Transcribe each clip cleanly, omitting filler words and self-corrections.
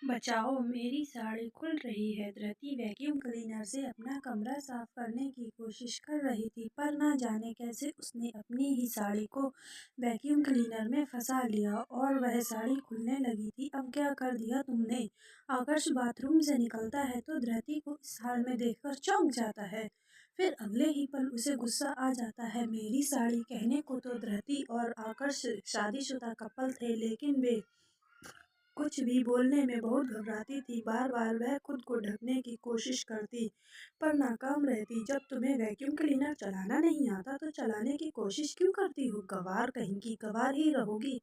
बचाओ, मेरी साड़ी खुल रही है। धृति वैक्यूम क्लीनर से अपना कमरा साफ करने की कोशिश कर रही थी, पर न जाने कैसे उसने अपनी ही साड़ी को वैक्यूम क्लीनर में फंसा लिया और वह साड़ी खुलने लगी थी। अब क्या कर दिया तुमने? आकर्ष बाथरूम से निकलता है तो धृति को इस हाल में देखकर चौंक जाता है। फिर अगले ही पल उसे गुस्सा आ जाता है। मेरी साड़ी कहने को तो धृति और आकर्ष शादीशुदा कपल थे, लेकिन वे कुछ भी बोलने में बहुत घबराती थी। बार बार वह खुद को ढकने की कोशिश करती, पर नाकाम रहती। जब तुम्हें वैक्यूम क्लीनर चलाना नहीं आता तो चलाने की कोशिश क्यों करती हो? गंवार कहीं की, गंवार ही रहोगी।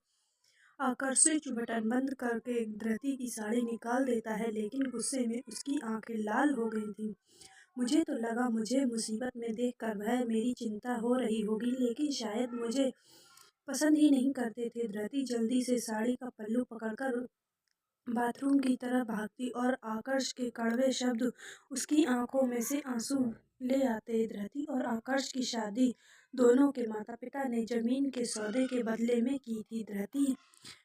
आकर्ष स्विच बटन बंद करके धृति की साड़ी निकाल देता है, लेकिन गुस्से में उसकी आंखें लाल हो गई थीं। मुझे तो लगा मुझे मुसीबत में देखकर वह मेरी चिंता हो रही होगी, लेकिन शायद मुझे पसंद ही नहीं करते थे। धृति जल्दी से साड़ी का पल्लू पकड़कर बाथरूम की तरफ भागती और आकर्ष के कड़वे शब्द उसकी आंखों में से आंसू ले आते। धृति और आकर्ष की शादी दोनों के माता पिता ने जमीन के सौदे के बदले में की थी। धृति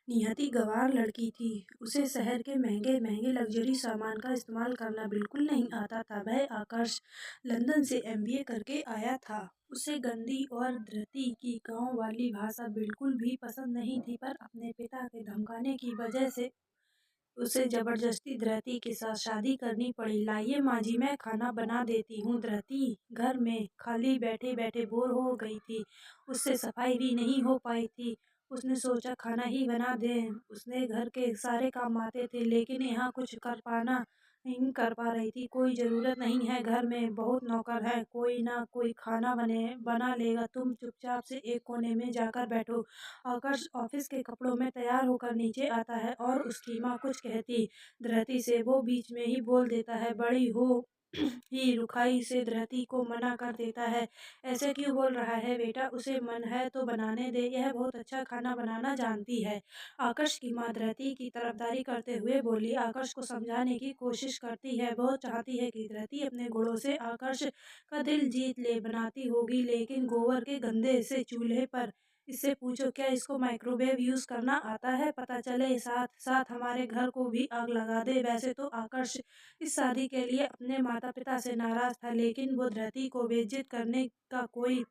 निहती गंवार लड़की थी। उसे शहर के महंगे महंगे लग्जरी सामान का इस्तेमाल करना बिल्कुल नहीं आता था। वह आकर्ष लंदन से MBA करके आया था। उसे गंदी और धृति की गांव वाली भाषा बिल्कुल भी पसंद नहीं थी, पर अपने पिता के धमकाने की वजह से उसे जबरदस्ती धृति के साथ शादी करनी पड़ी। लाइए माँ जी, मैं खाना बना देती हूँ। धृति घर में खाली बैठे बैठे बोर हो गई थी। उससे सफाई भी नहीं हो पाई थी। उसने सोचा खाना ही बना दें। उसने घर के सारे काम आते थे, लेकिन यहाँ कुछ नहीं कर पा रही थी। कोई ज़रूरत नहीं है, घर में बहुत नौकर हैं, कोई ना कोई खाना बना लेगा। तुम चुपचाप से एक कोने में जाकर बैठो। आकर्ष ऑफिस के कपड़ों में तैयार होकर नीचे आता है और उसकी माँ कुछ कहती धृति से वो बीच में ही बोल देता है। बड़ी हो ही रुखाई से धृति को मना कर देता है। ऐसे क्यों बोल रहा है बेटा? उसे मन है तो बनाने दे, यह बहुत अच्छा खाना बनाना जानती है। आकर्ष की माँ धृति की तरफदारी करते हुए बोली। आकर्ष को समझाने की कोशिश करती है। बहुत चाहती है कि धृति अपने गुणों से आकर्ष का दिल जीत ले। बनाती होगी, लेकिन गोबर के गंदे से चूल्हे पर। इससे पूछो क्या इसको माइक्रोवेव यूज करना आता है? पता चले साथ साथ हमारे घर को भी आग लगा दे। वैसे तो आकर्ष इस शादी के लिए अपने माता पिता से नाराज था, लेकिन वो धृति को बेइज्जत करने का कोई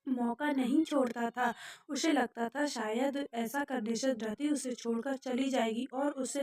मौका नहीं छोड़ता था। उसे लगता था शायद ऐसा करने से धृति उसे छोड़कर चली जाएगी और उसे